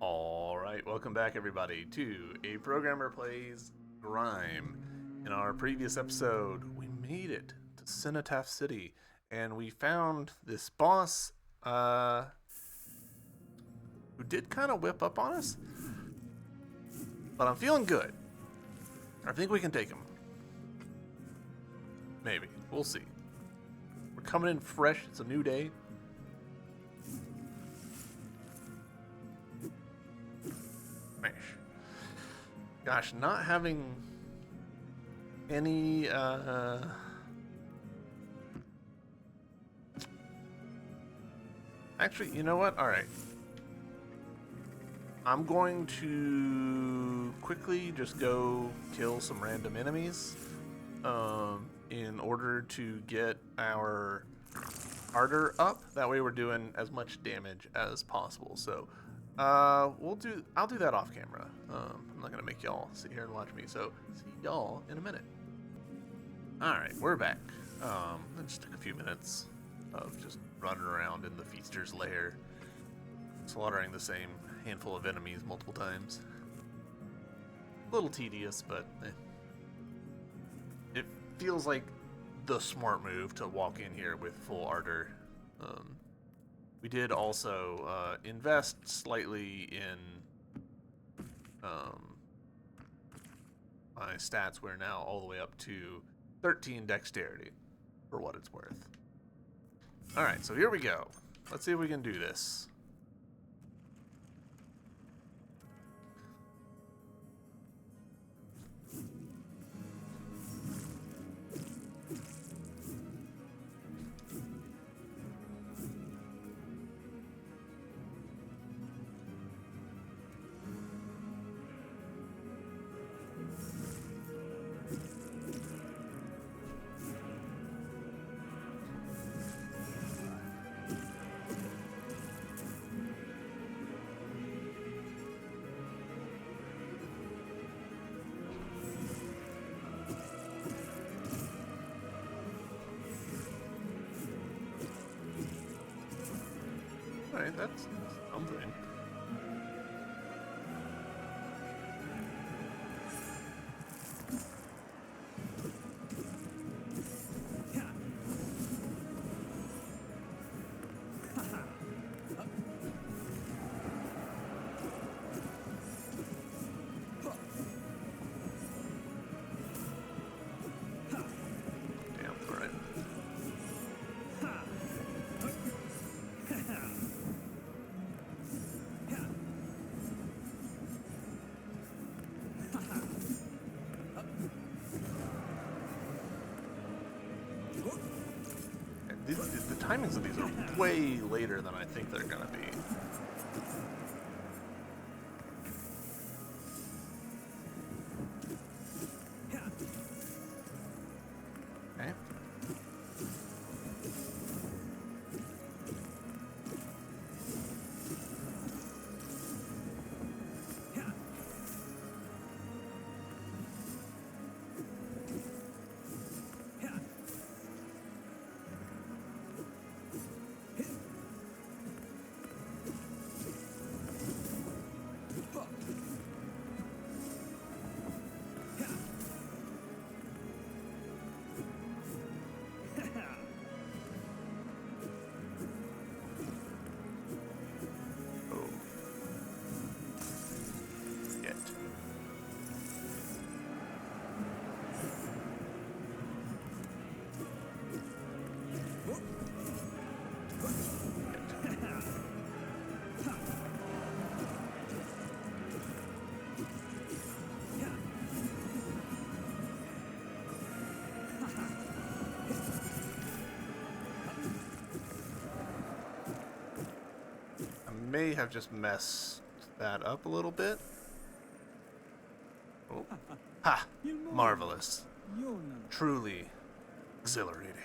Alright, welcome back everybody to A Programmer Plays Grime. In our previous episode, we made it to Cenotaph City, and we found this boss, who did kind of whip up on us, but I'm feeling good. I think we can take him. Maybe. We'll see. We're coming in fresh. It's a new day. Gosh, not having any actually, you know what? All right. I'm going to quickly just go kill some random enemies in order to get our ardor up. That way we're doing as much damage as possible. So I'll do that off camera. I'm not gonna make y'all sit here and watch me, so see y'all in a minute. Alright, we're back. It just took a few minutes of just running around in the feaster's lair, slaughtering the same handful of enemies multiple times. A little tedious, but it feels like the smart move to walk in here with full ardor. We did also invest slightly in my stats. We're now all the way up to 13 dexterity, for what it's worth. Alright, so here we go. Let's see if we can do this. Alright, that's something. The timings of these are way later than I think they're gonna be. Okay. May have just messed that up a little bit. Oh. Ha! Marvelous. Truly exhilarating.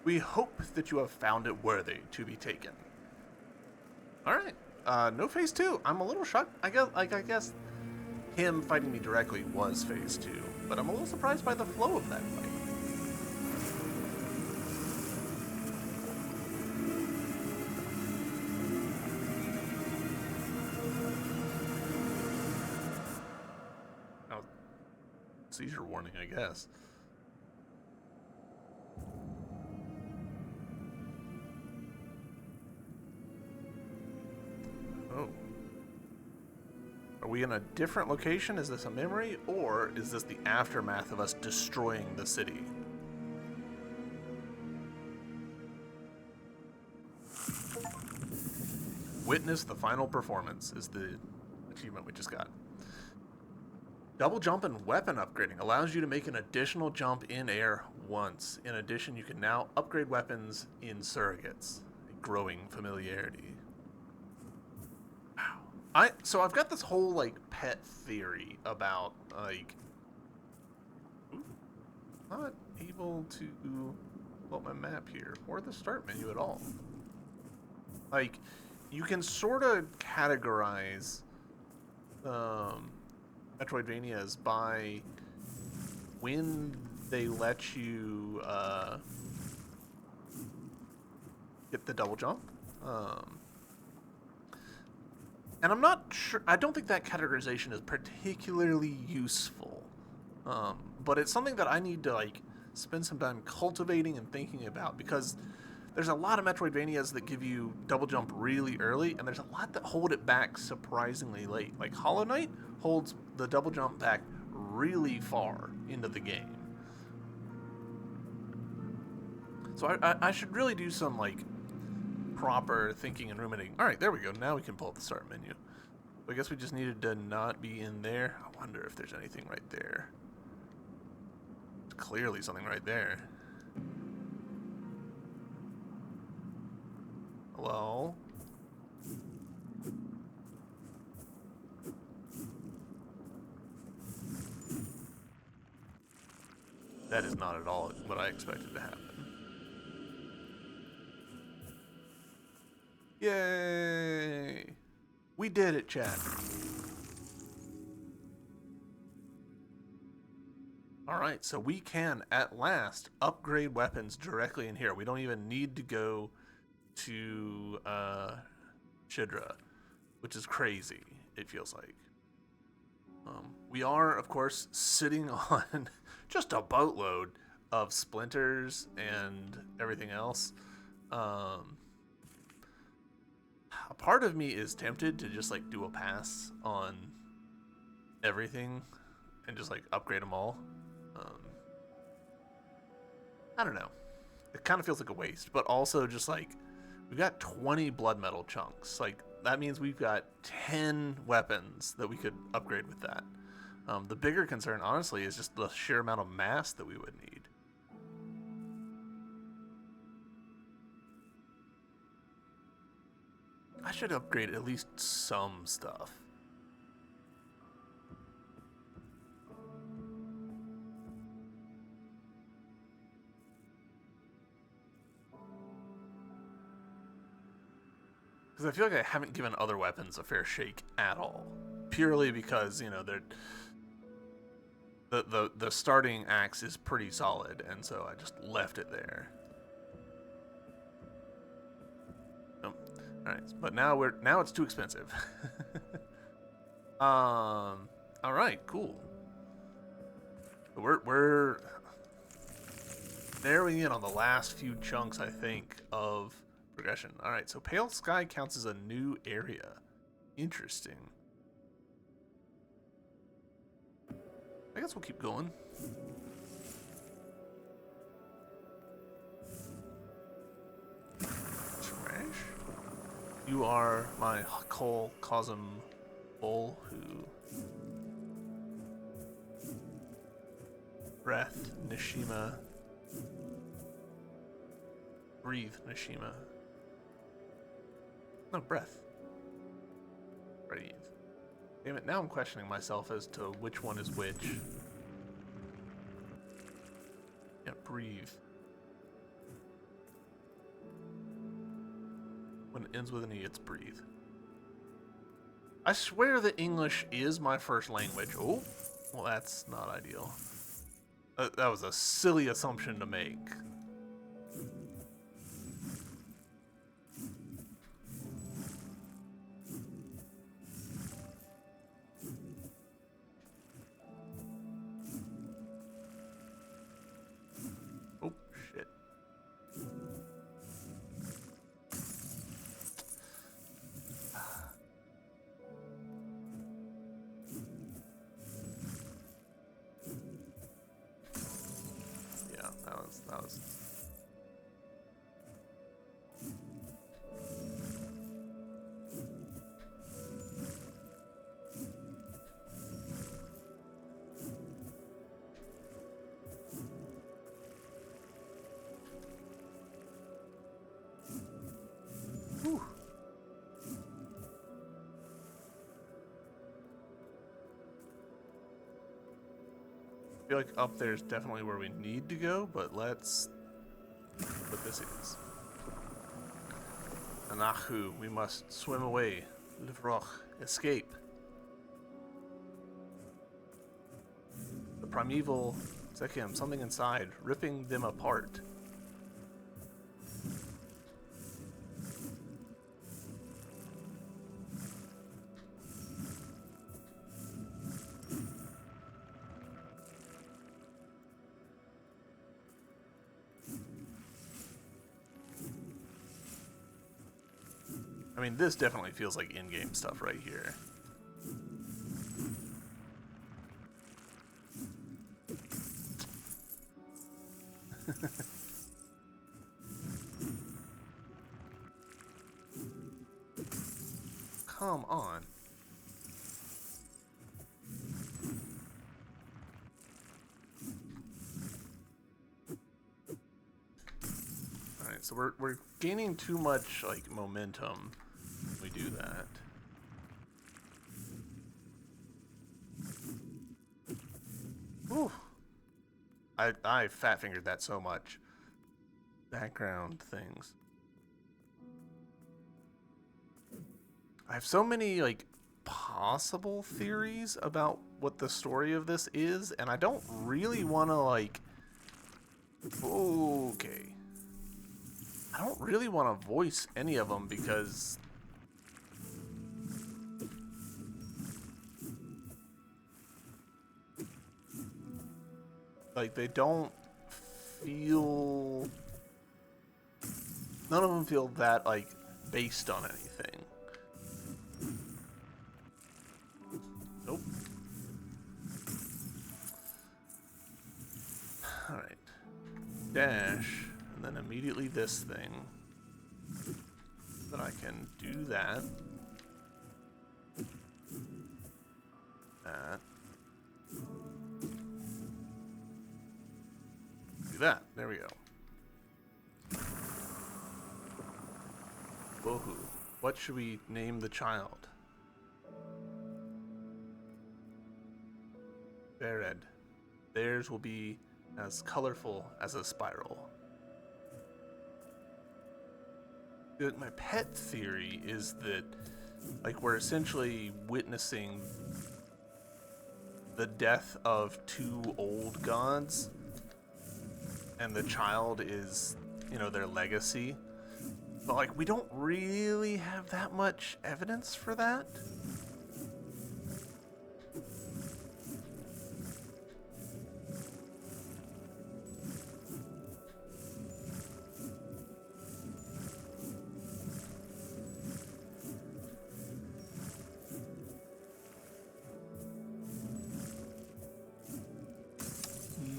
We hope that you have found it worthy to be taken. Alright. No phase 2. I'm a little shocked. I guess him fighting me directly was phase 2, but I'm a little surprised by the flow of that fight. seizure warning, I guess. Oh. Are we in a different location? Is this a memory? Or is this the aftermath of us destroying the city? Witness the final performance is the achievement we just got. Double jump and weapon upgrading allows you to make an additional jump in air once. In addition, you can now upgrade weapons in surrogates. A growing familiarity. Wow. So I've got this whole like pet theory about like not able to pull up my map here or the start menu at all. Like you can sort of categorize Metroidvanias by when they let you get the double jump. And I'm not sure, I don't think that categorization is particularly useful. But it's something that I need to like spend some time cultivating and thinking about, because there's a lot of Metroidvanias that give you double jump really early, and there's a lot that hold it back surprisingly late. Like Hollow Knight holds the double jump back really far into the game. So I should really do some like proper thinking and ruminating. All right, there we go. Now we can pull up the start menu. I guess we just needed to not be in there. I wonder if there's anything right there. There's clearly something right there. Hello? That is not at all what I expected to happen. Yay! We did it, chat. Alright, so we can, at last, upgrade weapons directly in here. We don't even need to go to Shidra, which is crazy, it feels like. We are, of course, sitting on just a boatload of splinters and everything else. A part of me is tempted to just like do a pass on everything and just like upgrade them all. I don't know. It kind of feels like a waste, but also just like we've got 20 blood metal chunks. Like that means we've got 10 weapons that we could upgrade with that. The bigger concern, honestly, is just the sheer amount of mass that we would need. I should upgrade at least some stuff. Because I feel like I haven't given other weapons a fair shake at all. Purely because, you know, they're... The starting axe is pretty solid, and so I just left it there. Oh, alright, but now it's too expensive. Alright, cool. We're narrowing in on the last few chunks, I think, of progression. Alright, so Pale Sky counts as a new area. Interesting. I guess we'll keep going. Trash. You are my Cole Cosm Bull who breath Nishima. Breathe Nishima. No, breath. Breathe. Damn it, now I'm questioning myself as to which one is which. Yeah, breathe. When it ends with an E, it's breathe. I swear that English is my first language. Oh, well, that's not ideal. That was a silly assumption to make. feel like up there is definitely where we need to go, but let's see what this is. Anahu, we must swim away. Livroch, escape. The primeval Zekim, something inside, ripping them apart. I mean, this definitely feels like in-game stuff right here. Come on. Alright, so we're gaining too much, like, momentum when we do that. Whew. I fat-fingered that so much. Background things. I have so many, like, possible theories about what the story of this is, and I don't really want to, like... Okay. I don't really want to voice any of them because... like, they don't feel... none of them feel that, like, based on anything. Nope. Alright. Dash, and then immediately this thing. Then I can do that. That. Do that. There we go. Bohu. What should we name the child? Bered. Theirs will be as colorful as a spiral. My pet theory is that, like, we're essentially witnessing the death of two old gods, and the child is, you know, their legacy. But, like, we don't really have that much evidence for that.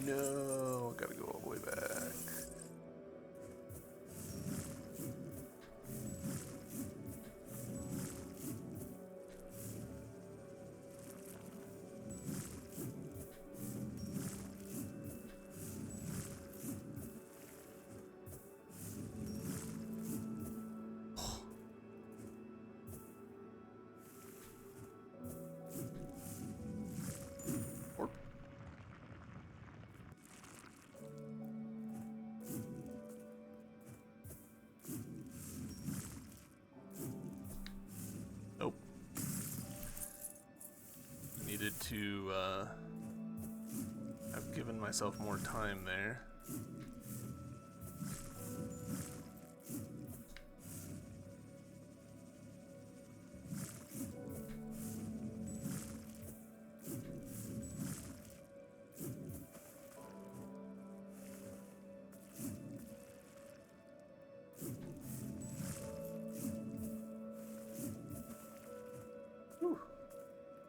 No, gotta go all the way back. Nope. Needed to, I've given myself more time there.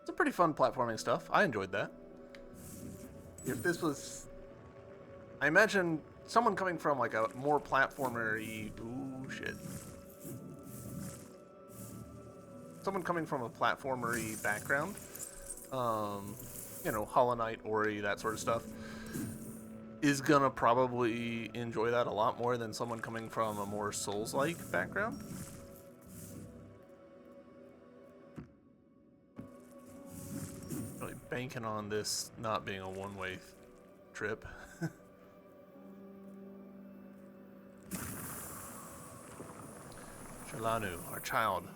It's a pretty fun platforming stuff. I enjoyed that. If this was... I imagine someone coming from, like, a more platformer-y... Ooh, shit. Someone coming from a platformer-y background, you know, Hollow Knight, Ori, that sort of stuff, is gonna probably enjoy that a lot more than someone coming from a more Souls-like background. Really banking on this not being a one-way trip. Shalanu, our child.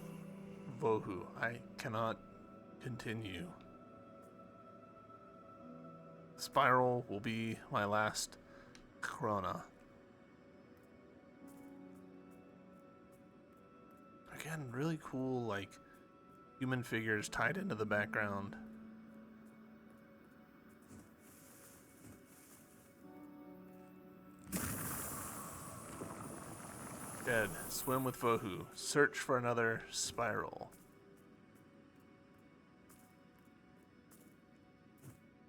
Vohu, I cannot continue. Spiral will be my last Corona. Again, really cool, like, human figures tied into the background. Dead. Swim with Vohu. Search for another spiral.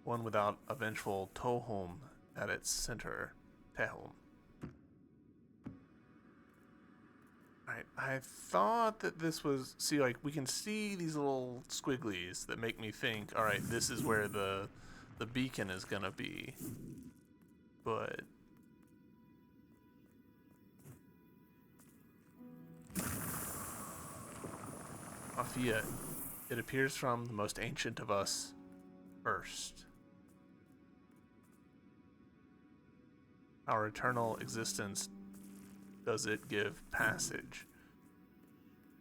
One without a vengeful Toholm at its center. Teholm. Alright, I thought that this was... See, like, we can see these little squigglies that make me think, alright, this is where the beacon is gonna be. But... Afia, it appears from the most ancient of us first. Our eternal existence, does it give passage?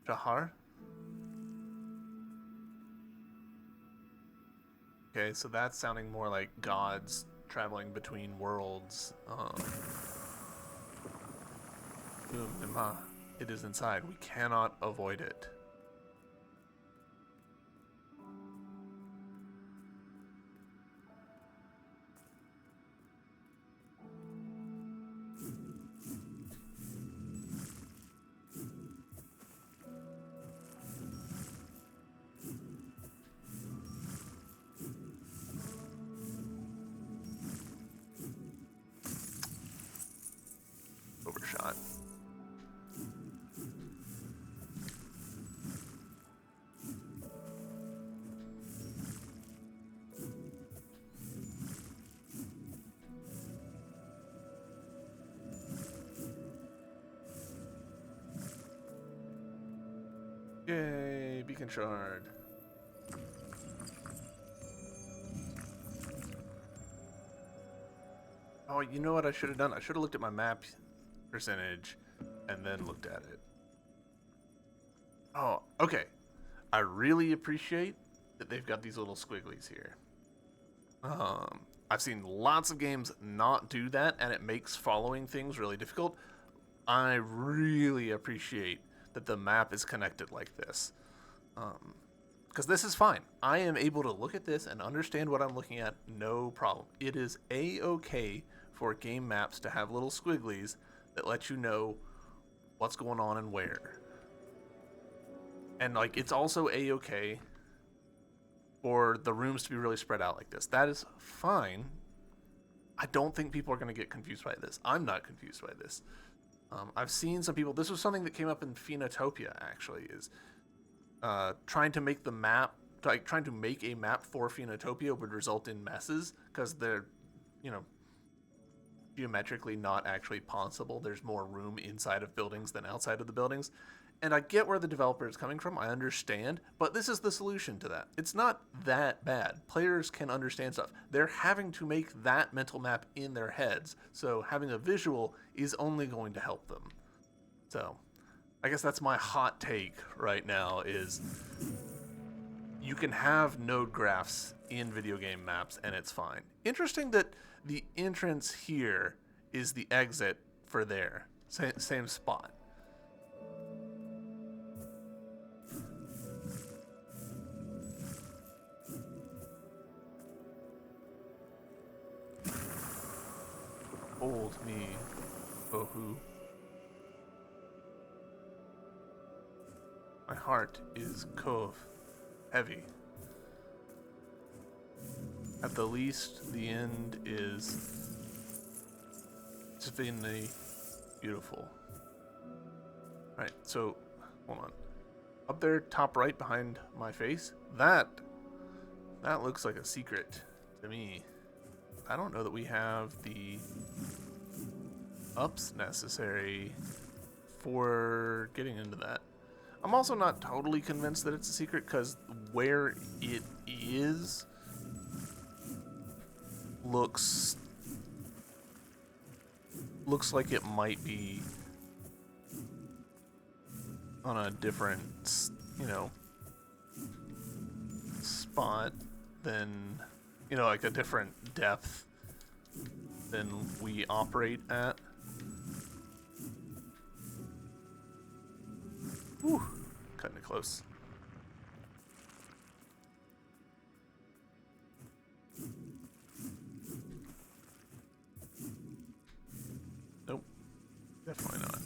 Jahar? Okay, so that's sounding more like gods traveling between worlds. It is inside. We cannot avoid it. Overshot. Yay, beacon shard. Oh, you know what I should have done? I should have looked at my map percentage and then looked at it. Oh, okay. I really appreciate that they've got these little squigglies here. I've seen lots of games not do that, and it makes following things really difficult. I really appreciate that the map is connected like this. Because this is fine. I am able to look at this and understand what I'm looking at, no problem. It is a-okay for game maps to have little squigglies that let you know what's going on and where. And like, it's also a-okay for the rooms to be really spread out like this. That is fine. I don't think people are going to get confused by this. I'm not confused by this. I've seen some people, this was something that came up in Phoenotopia actually, is trying to make the map, like trying to make a map for Phoenotopia would result in messes because they're, you know, geometrically not actually possible. There's more room inside of buildings than outside of the buildings. And I get where the developer is coming from, I understand, but this is the solution to that. It's not that bad. Players can understand stuff. They're having to make that mental map in their heads, so having a visual is only going to help them. So, I guess that's my hot take right now is you can have node graphs in video game maps and it's fine. Interesting that the entrance here is the exit for there. Same spot. Hold me, Bohu. My heart is cove, heavy. At the least, the end is divinely beautiful. Right, so, hold on. Up there, top right behind my face, that looks like a secret to me. I don't know that we have the ups necessary for getting into that. I'm also not totally convinced that it's a secret because where it is looks looks like it might be on a different, you know, spot than, you know, like a different depth than we operate at. Whew, cutting it close. Nope, definitely not.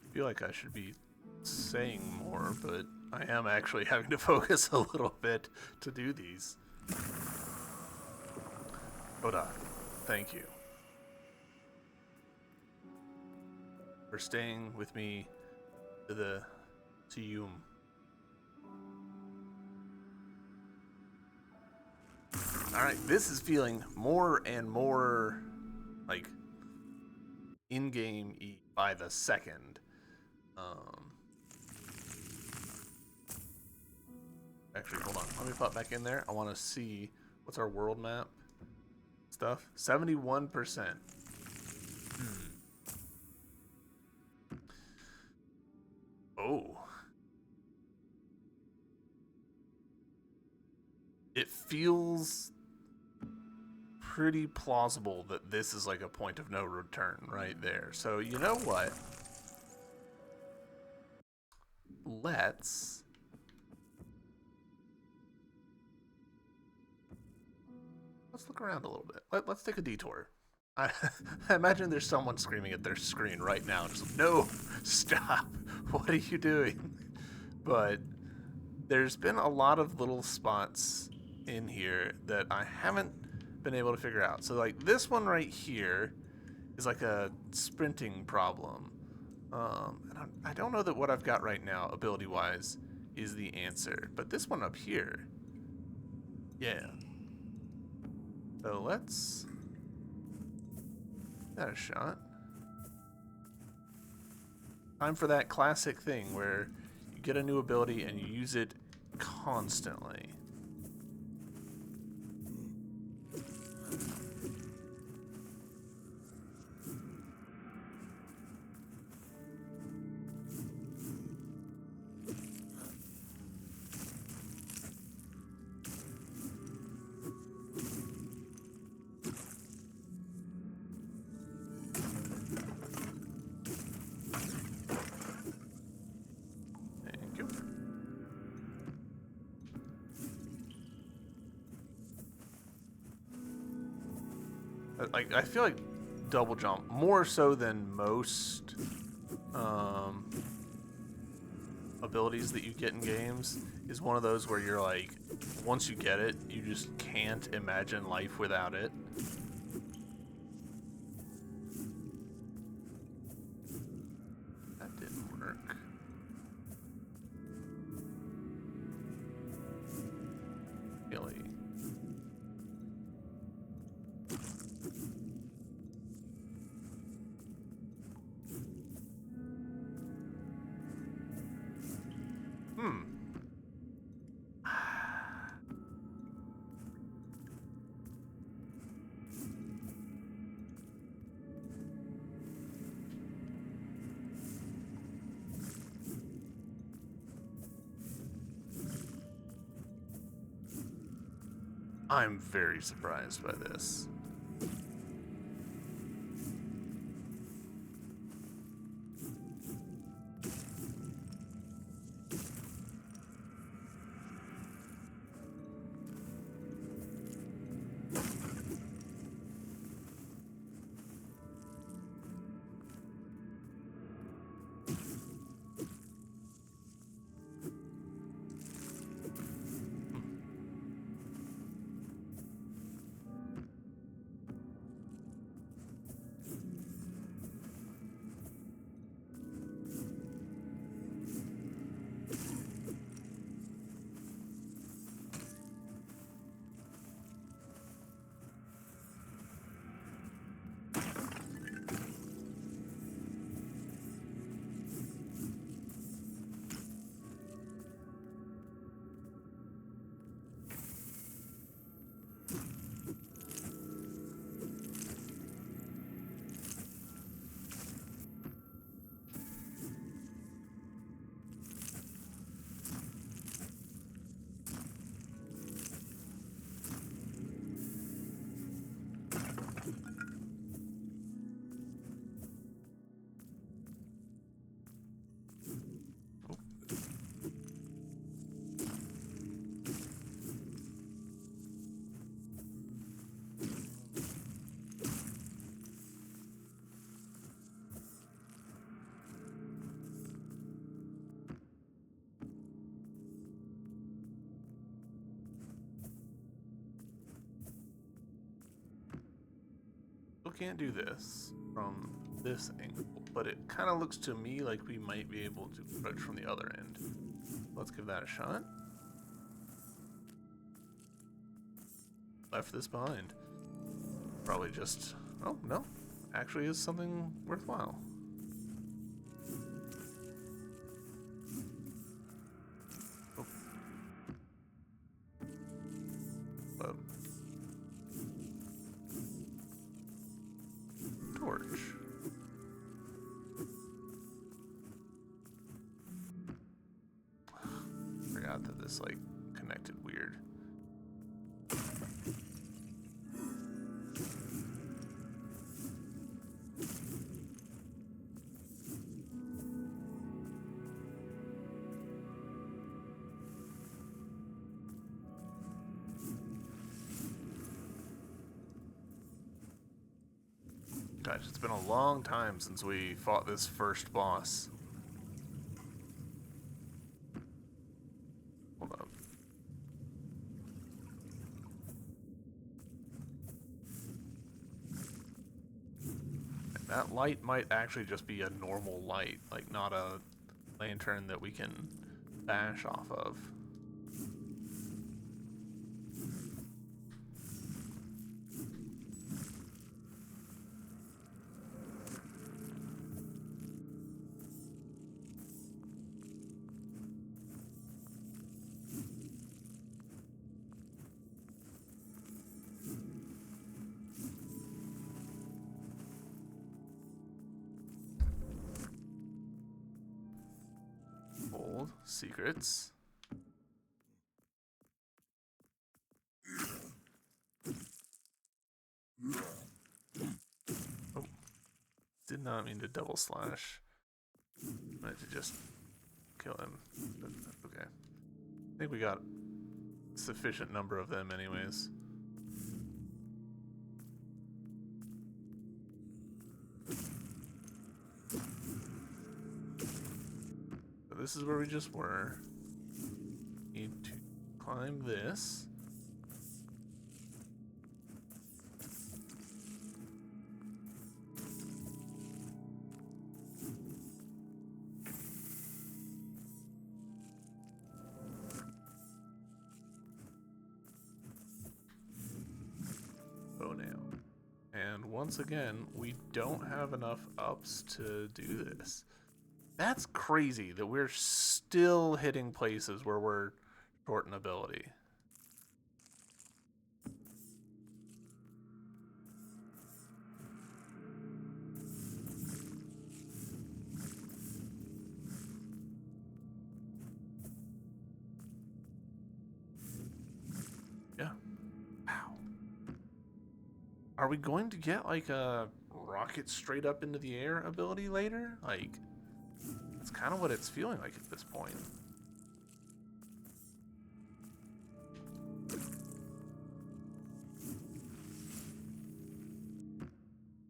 I feel like I should be saying more, but I am actually having to focus a little bit to do these. Oda, thank you for staying with me to the Tiyum. Alright, this is feeling more and more like in-game by the second. Actually, hold on. Let me pop back in there. I want to see what's our world map stuff. 71%. Oh. It feels pretty plausible that this is like a point of no return right there. So you know what? Let's look around a little bit. Let's take a detour. I imagine there's someone screaming at their screen right now. Just, no, stop. What are you doing? But there's been a lot of little spots in here that I haven't been able to figure out. So like this one right here is like a sprinting problem. And I don't know that what I've got right now, ability-wise, is the answer. But this one up here, yeah. So let's give that a shot. Time for that classic thing where you get a new ability and you use it constantly. Like, I feel like double jump, more so than most abilities that you get in games, is one of those where you're like, once you get it, you just can't imagine life without it. That didn't work. Really? I'm very surprised by this. can't do this from this angle, but it kind of looks to me like we might be able to approach from the other end. Let's give that a shot. Left this behind. Probably just... oh, no. Actually is something worthwhile. Oh. Torch. Forgot that this, like, connected weird. Gosh, it's been a long time since we fought this first boss. Hold up. That light might actually just be a normal light, like not a lantern that we can bash off of. Old secrets. Oh, did not mean to double slash. I meant to just kill him. But that's okay. I think we got a sufficient number of them anyways. So this is where we just were. Need to climb this. And once again, we don't have enough ups to do this. That's crazy that we're still hitting places where we're short in ability. Yeah. Wow. Are we going to get like a rocket straight up into the air ability later? Like, it's kind of what it's feeling like at this point.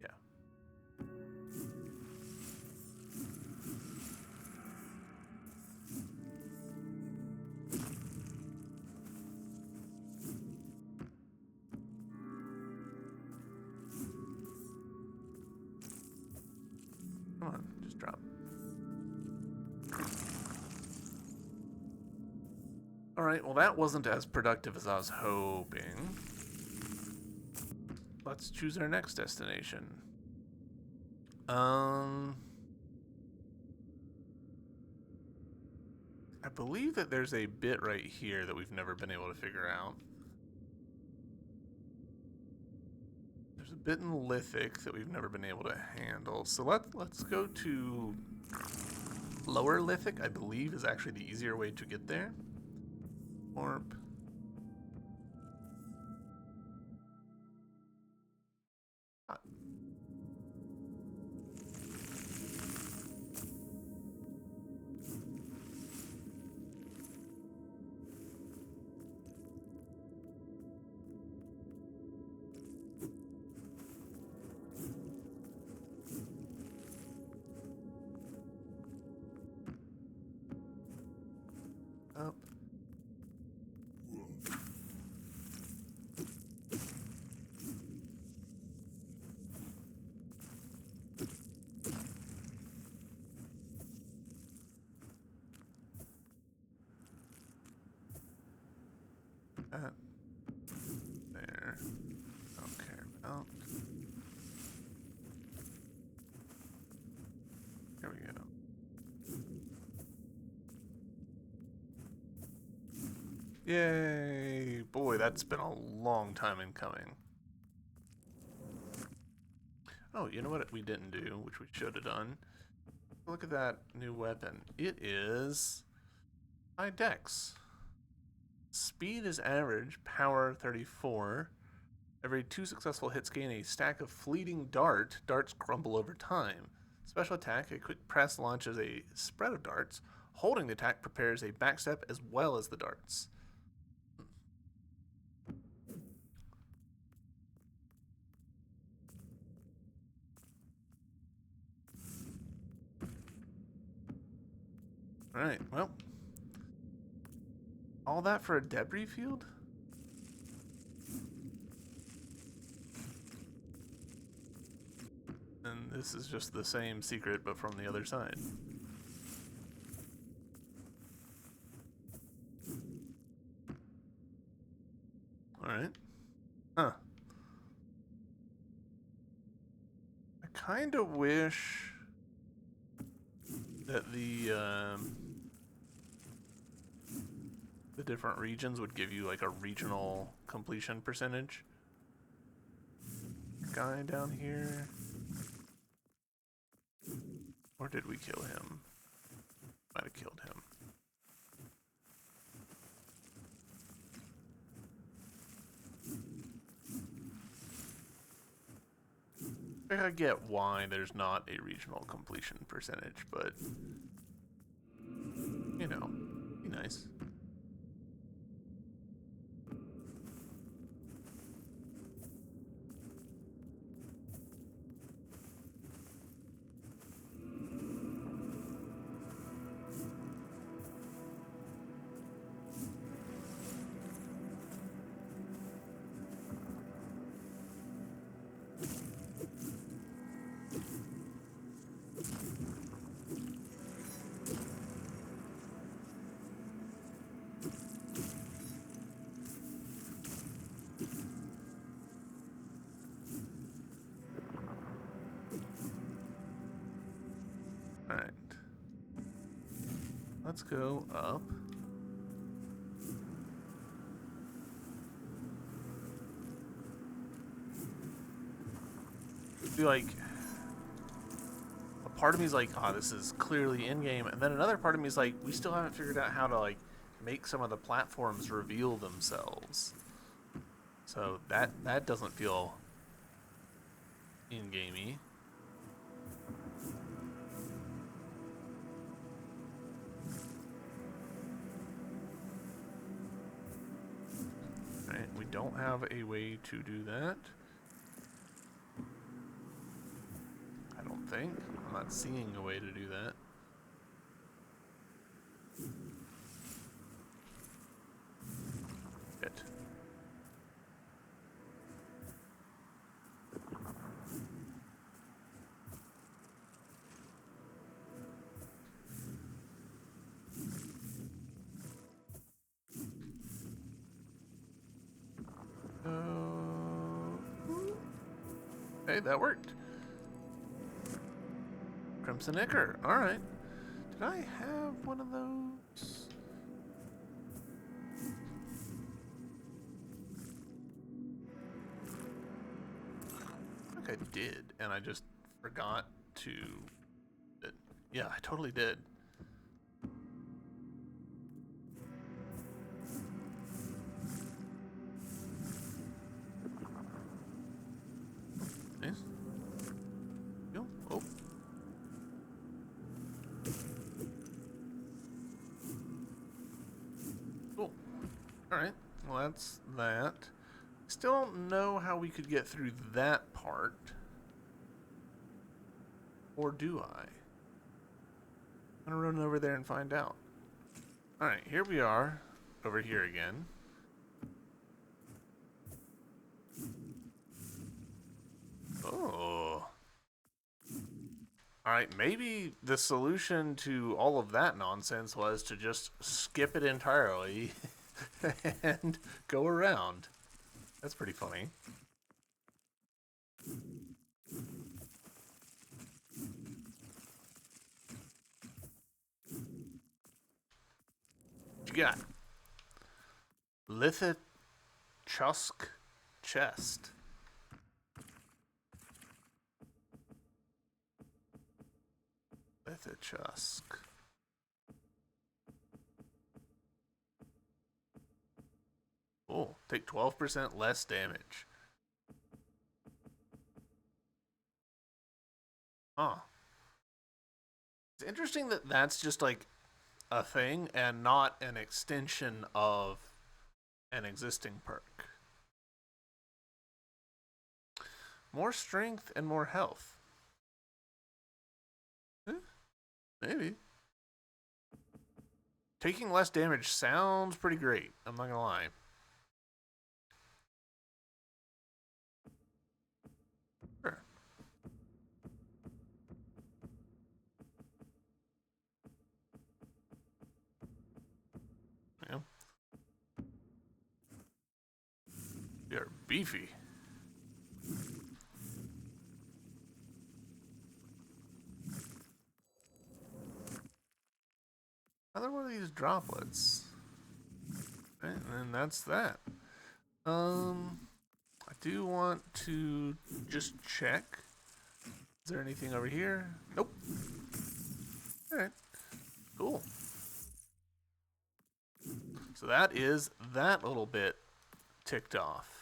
Yeah. Come on, just drop. Alright, well that wasn't as productive as I was hoping. Let's choose our next destination. I believe that there's a bit right here that we've never been able to figure out. There's a bit in Lithic that we've never been able to handle. So let's go to Lower Lithic, I believe is actually the easier way to get there. Warp. Up. That there. Don't care about. Here we go. Yay! Boy, that's been a long time in coming. Oh, you know what we didn't do, which we should have done? Look at that new weapon. It is high dex. Speed is average, power 34. Every 2 successful hits gain a stack of fleeting dart. Darts crumble over time. Special attack, a quick press launches a spread of darts. Holding the attack prepares a backstep as well as the darts. Alright, well. All that for a debris field? And this is just the same secret, but from the other side. Alright. Huh. I kind of wish that the different regions would give you like a regional completion percentage. Guy down here. Or did we kill him? Might have killed him. I get why there's not a regional completion percentage, but you know, be nice. Alright. Let's go up. I feel like a part of me is like, oh, this is clearly in-game, and then another part of me is like, we still haven't figured out how to like make some of the platforms reveal themselves. So that doesn't feel in-gamey. Alright, we don't have a way to do that. I don't think. I'm not seeing a way to do that. Shit. Hey, that worked. Crimson Ichor. Alright. Did I have one of those? I think I did, and I just forgot to... Yeah, I totally did. Nice. Oh. Cool. Alright, well that's that. Still don't know how we could get through that part. Or do I? I'm gonna run over there and find out. Alright, here we are. Over here again. Oh. Alright, maybe the solution to all of that nonsense was to just skip it entirely and go around. That's pretty funny. What you got? Lithochusk chest. Lithochusk. Oh, take 12% less damage. Huh. It's interesting that that's just like a thing and not an extension of an existing perk. More strength and more health. Maybe. Taking less damage sounds pretty great. I'm not gonna lie. Sure. Yeah. You're beefy. Another one of these droplets. Okay, and then that's that. I do want to just check. Is there anything over here? Nope. Alright. Cool. So that is that little bit ticked off.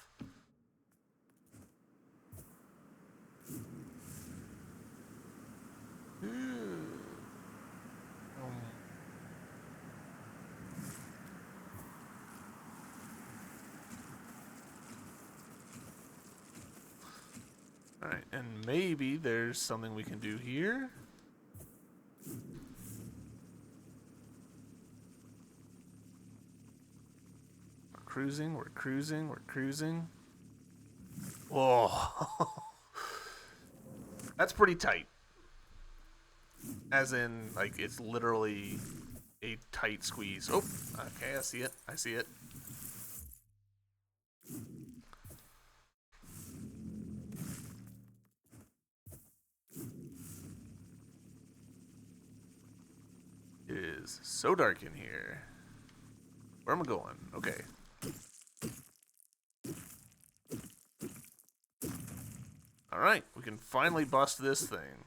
Alright, and maybe there's something we can do here. We're cruising, we're cruising, we're cruising. Whoa. That's pretty tight. As in, like, it's literally a tight squeeze. Oh, okay, I see it. I see it. It is so dark in here. Where am I going? Okay. Alright, we can finally bust this thing.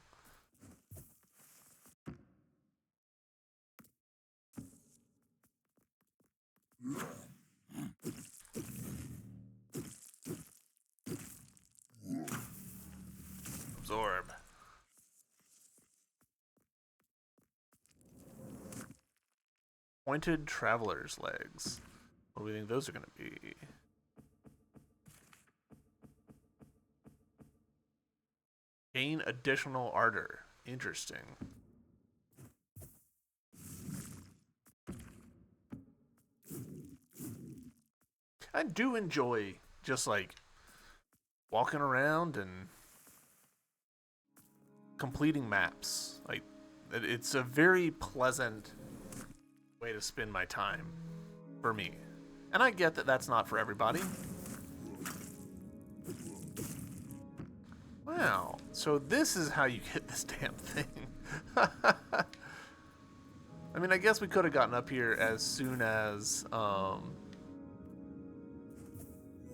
Absorb. Pointed traveler's legs. What do we think those are going to be? Gain additional ardor. Interesting. I do enjoy just like walking around and completing maps. Like, it's a very pleasant way to spend my time for me. And I get that that's not for everybody. Wow. So this is how you get this damn thing. I mean, I guess we could have gotten up here as soon as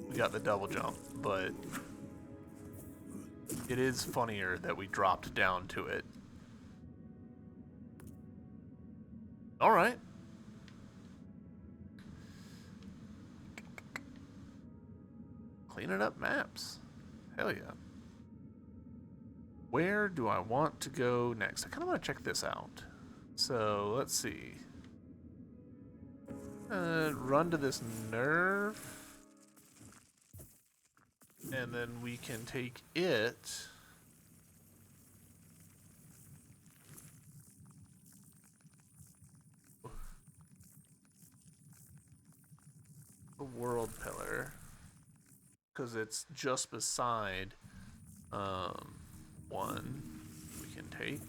we got the double jump, but it is funnier that we dropped down to it. Alright. Cleaning up maps. Hell yeah. Where do I want to go next? I kind of want to check this out. So, let's see. Run to this nerve. And then we can take it. The world pillar. Because it's just beside one we can take.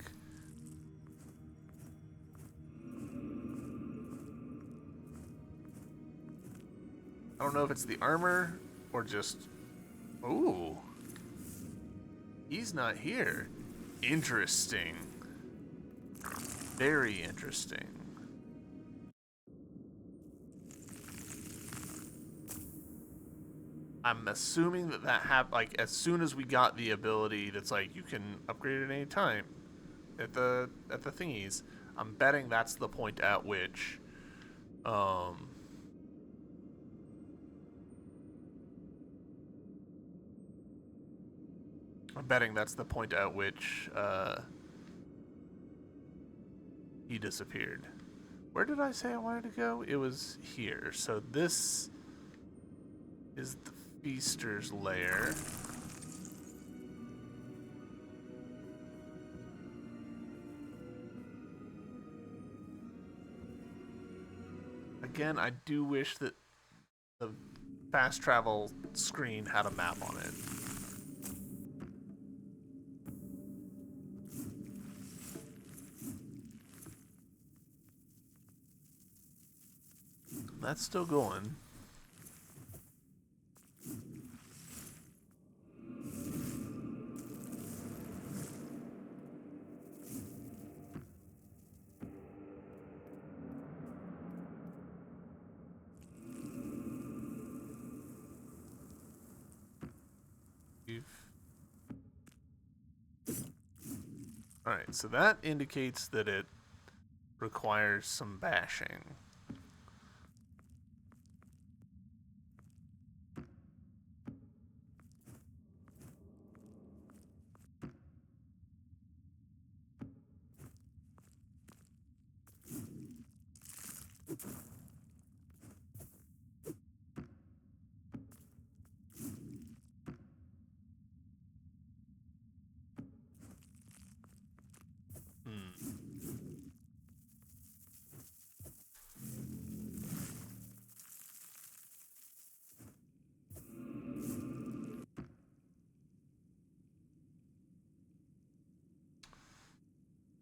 I don't know if it's the armor or just... Ooh. He's not here. Interesting. Very interesting. I'm assuming that happened, like, as soon as we got the ability that's like, you can upgrade at any time at the thingies. I'm betting that's the point at which, um... I'm betting that's the point at which, he disappeared. Where did I say I wanted to go? It was here. So this is the Feaster's lair. Again, I do wish that the fast travel screen had a map on it. That's still going. Alright, so that indicates that it requires some bashing.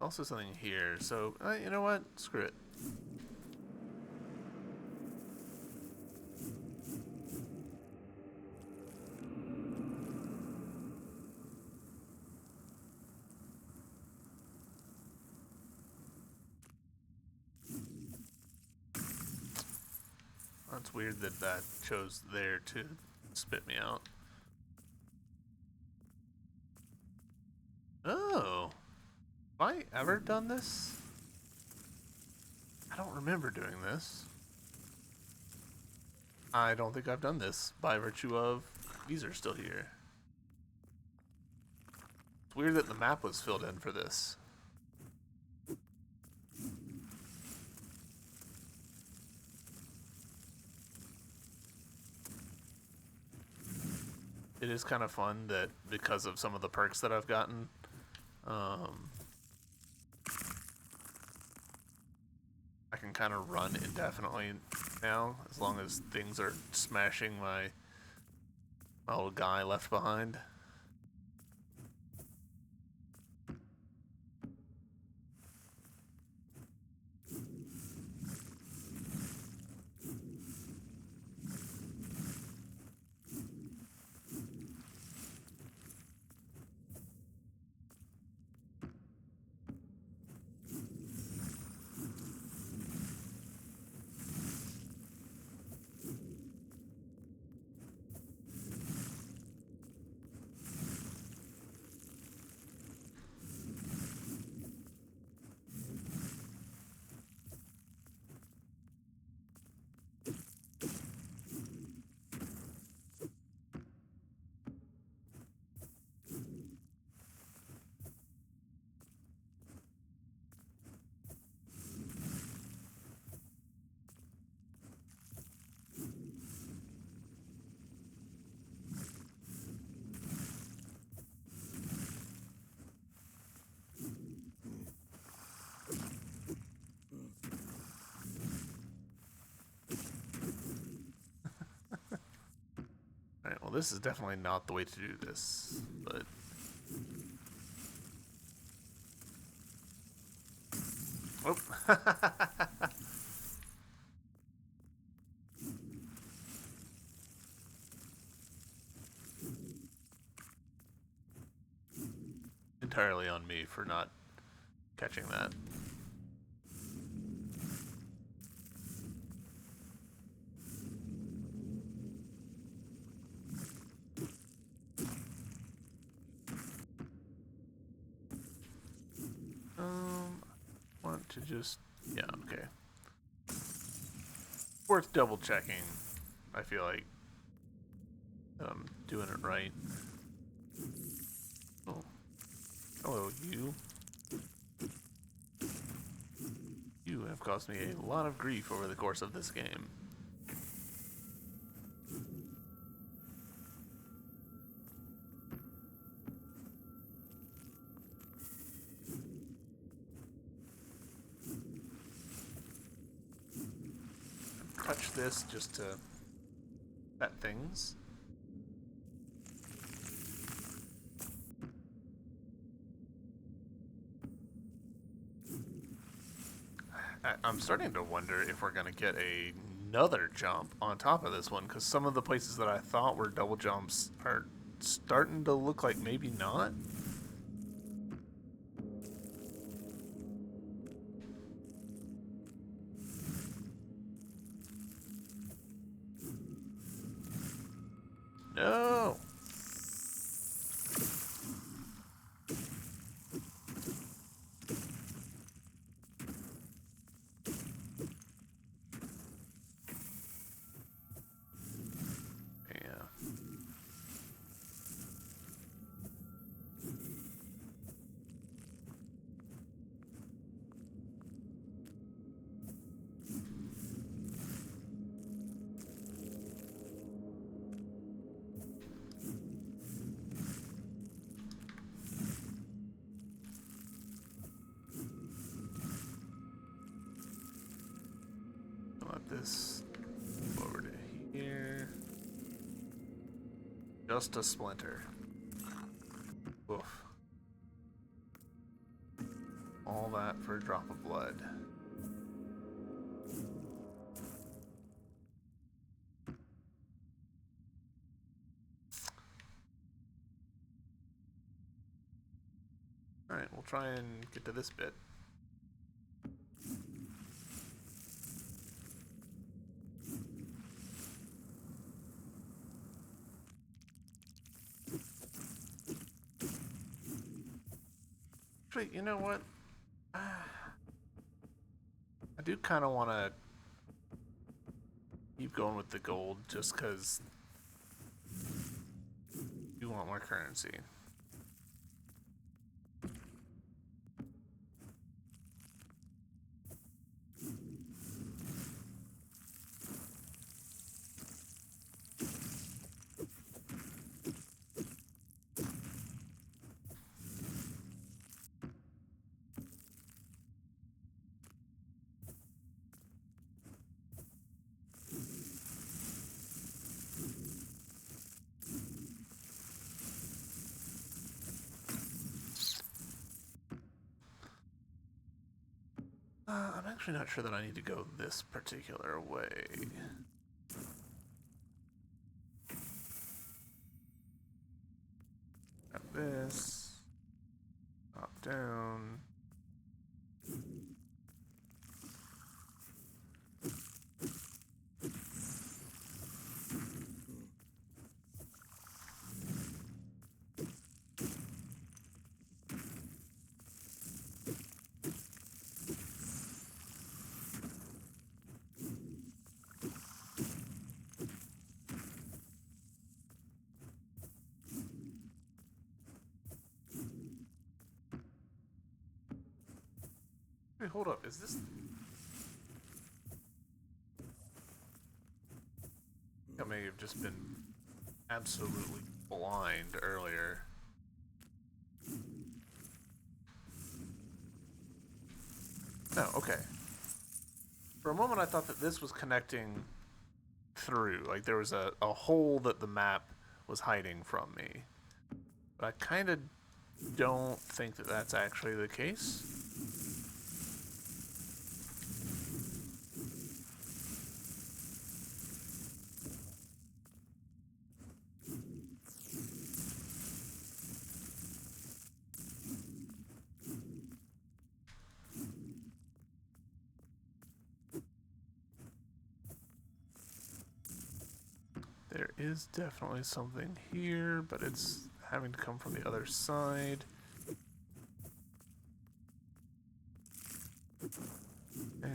Also something here, so you know what? Screw it. That's weird that that chose there to spit me out. Oh. Have I ever done this? I don't remember doing this. I don't think I've done this by virtue of these are still here. It's weird that the map was filled in for this. It is kind of fun that because of some of the perks that I've gotten, I can kind of run indefinitely now, as long as things are smashing my little guy left behind. Alright, well this is definitely not the way to do this, but... Oh! entirely on me for not catching that. Want to just, yeah, okay. Worth double checking. I feel like I'm doing it right. Oh, hello, you. You have caused me a lot of grief over the course of this game. Touch this just to pet things. I'm starting to wonder if we're going to get another jump on top of this one, because some of the places that I thought were double jumps are starting to look like maybe not. No! Let this go over to here. Just a splinter. Oof. All that for a drop of blood. Alright, we'll try and get to this bit. Actually, you know what? I do kind of want to keep going with the gold just because you want more currency. I'm actually not sure that I need to go this particular way. Got this. Up, down. Wait, hold up. Is this... I may have just been absolutely blind earlier. No, okay. For a moment I thought that this was connecting through. Like there was a hole that the map was hiding from me. But I kind of don't think that that's actually the case. There is definitely something here, but it's having to come from the other side. Okay.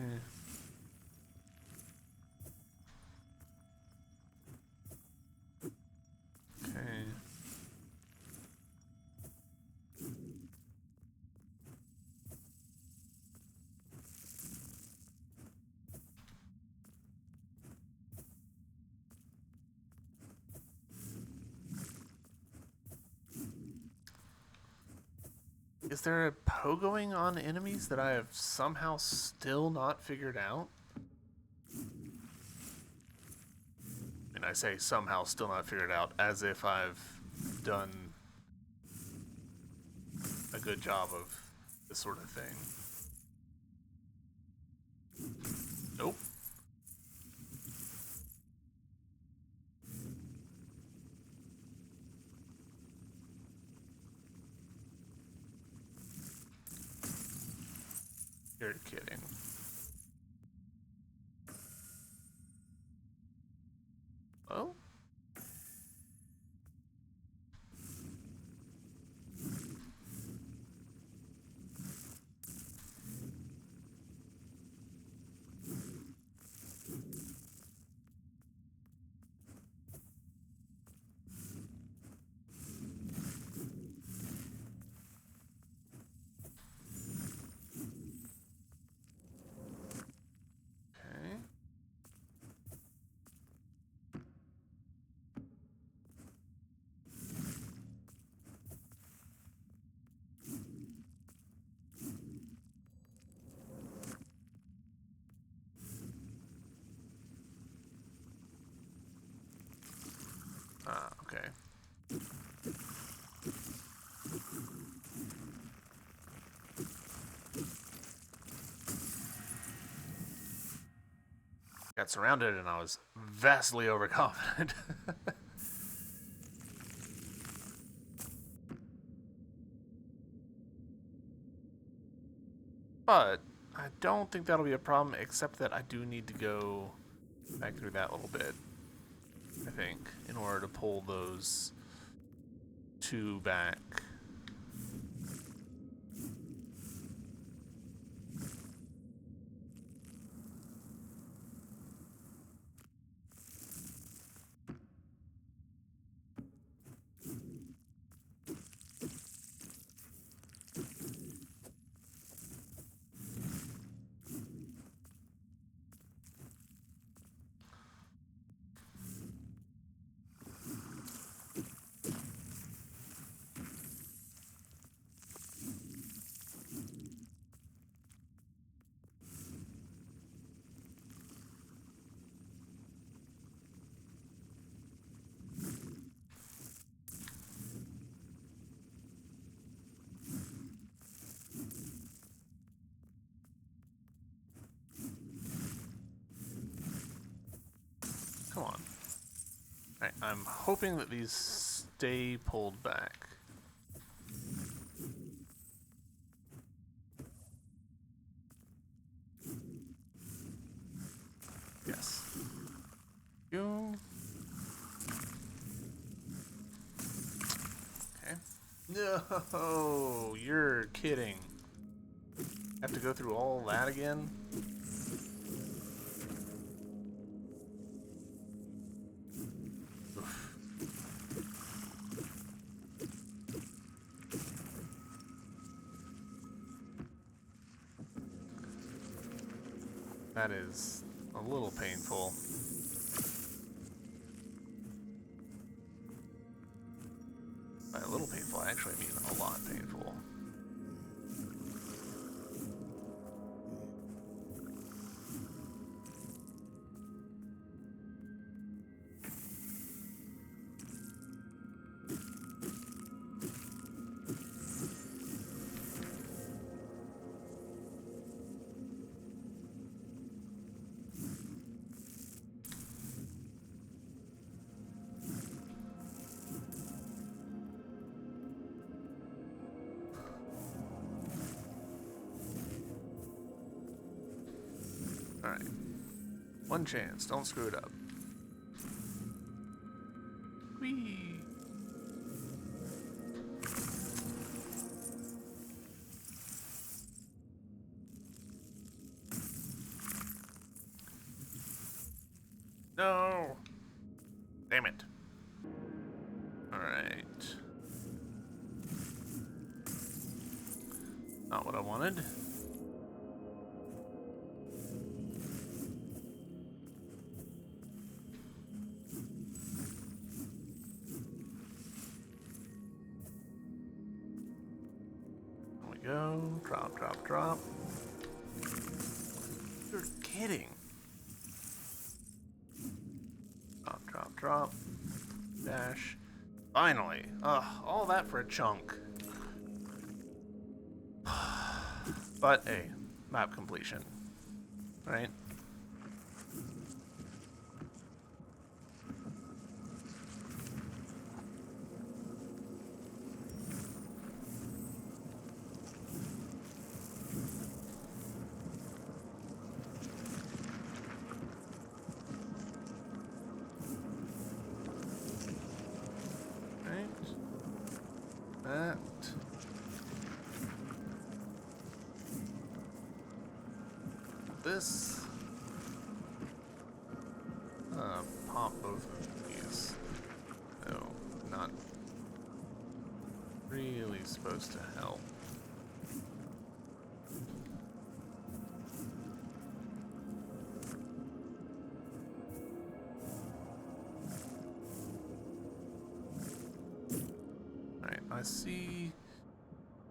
Is there a pogoing on enemies that I have somehow still not figured out? And I say somehow still not figured out as if I've done a good job of this sort of thing. Nope. You're kidding. Oh? Okay. Ah, okay. Got surrounded and I was vastly overconfident. But I don't think that'll be a problem, except that I do need to go back through that little bit, I think, in order to pull those two back. Come on. Alright, I'm hoping that these stay pulled back. Yes. You. Okay. No, you're kidding. Have to go through all that again? Oof. That is a little painful. By a little painful, I actually mean a lot painful. Alright. One chance, don't screw it up. Whee! No! Damn it. Alright. Not what I wanted. There we go. Drop, drop, drop. You're kidding. Drop, drop, drop. Dash. Finally. Ugh, all that for a chunk. But, hey, map completion. Right? That. This. Pop both of these. No, not really supposed to help. Alright, I see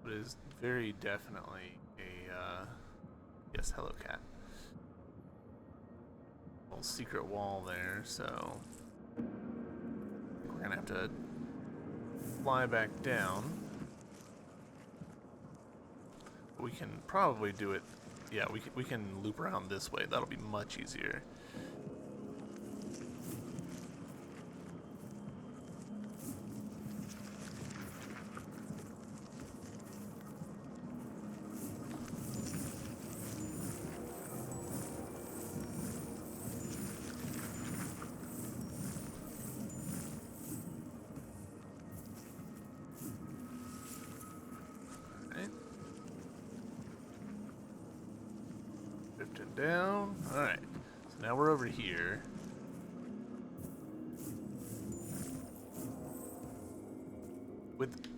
what is very definitely a, yes, hello cat. Little secret wall there, so we're gonna have to fly back down. We can probably do it, yeah, we can loop around this way. That'll be much easier. Drifting down. Alright, so now we're over here.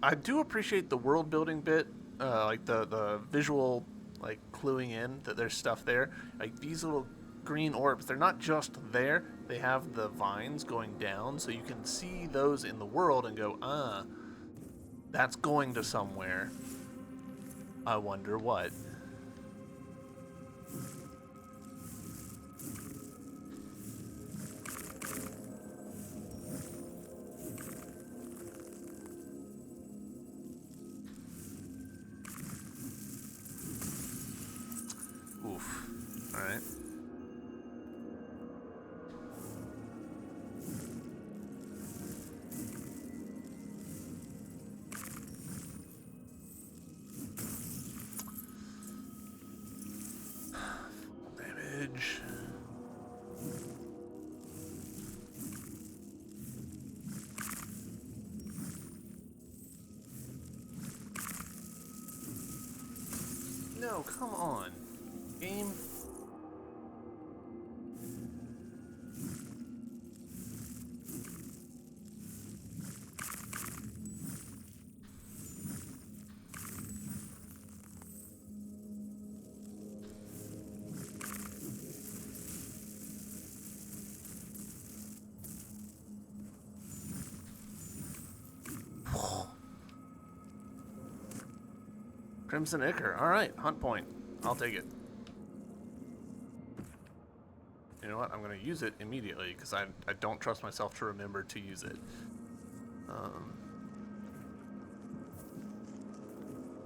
I do appreciate the world building bit, like the visual, like cluing in that there's stuff there. Like these little green orbs, they're not just there, they have the vines going down, so you can see those in the world and go, that's going to somewhere. I wonder what. Oof. Alright. Full damage. No, come on. Game. Crimson Ichor. Alright, hunt point. I'll take it. You know what? I'm going to use it immediately because I don't trust myself to remember to use it.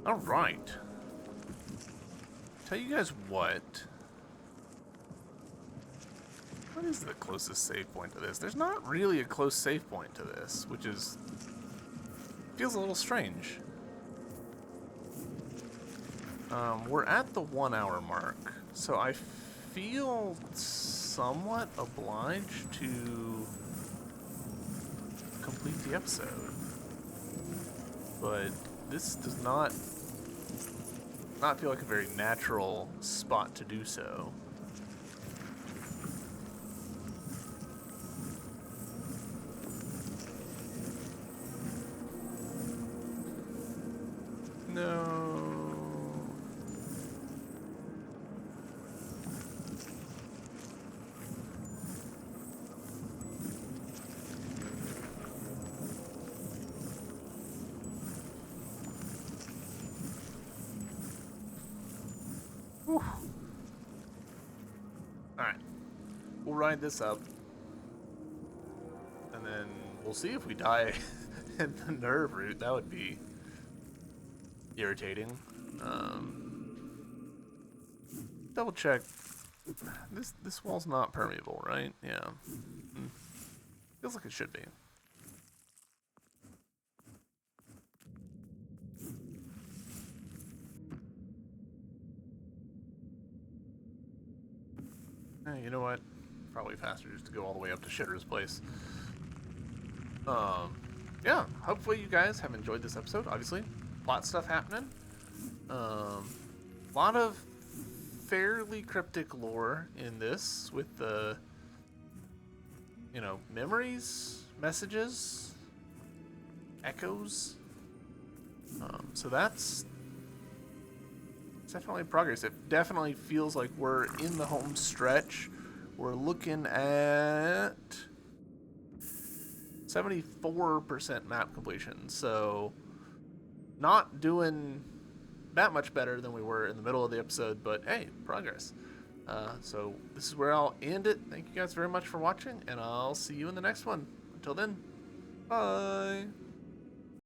Alright. Tell you guys what. What is the closest save point to this? There's not really a close save point to this, which is... feels a little strange. We're at the 1 hour mark, so I feel somewhat obliged to complete the episode. But this does not feel like a very natural spot to do so. No. Whew. Alright. We'll ride this up. And then we'll see if we die in the nerve route. That would be irritating. Double check. This wall's not permeable, right? Yeah. Feels like it should be. You know what? Probably faster just to go all the way up to Shitter's place. Yeah, hopefully you guys have enjoyed this episode. Obviously, a lot of stuff happening. A lot of fairly cryptic lore in this with the, memories, messages, echoes. So that's definitely progress. It definitely feels like we're in the home stretch. We're looking at 74% map completion, so not doing that much better than we were in the middle of the episode, but hey, progress. So this is where I'll end it. Thank you guys very much for watching, and I'll see you in the next one. Until then, bye.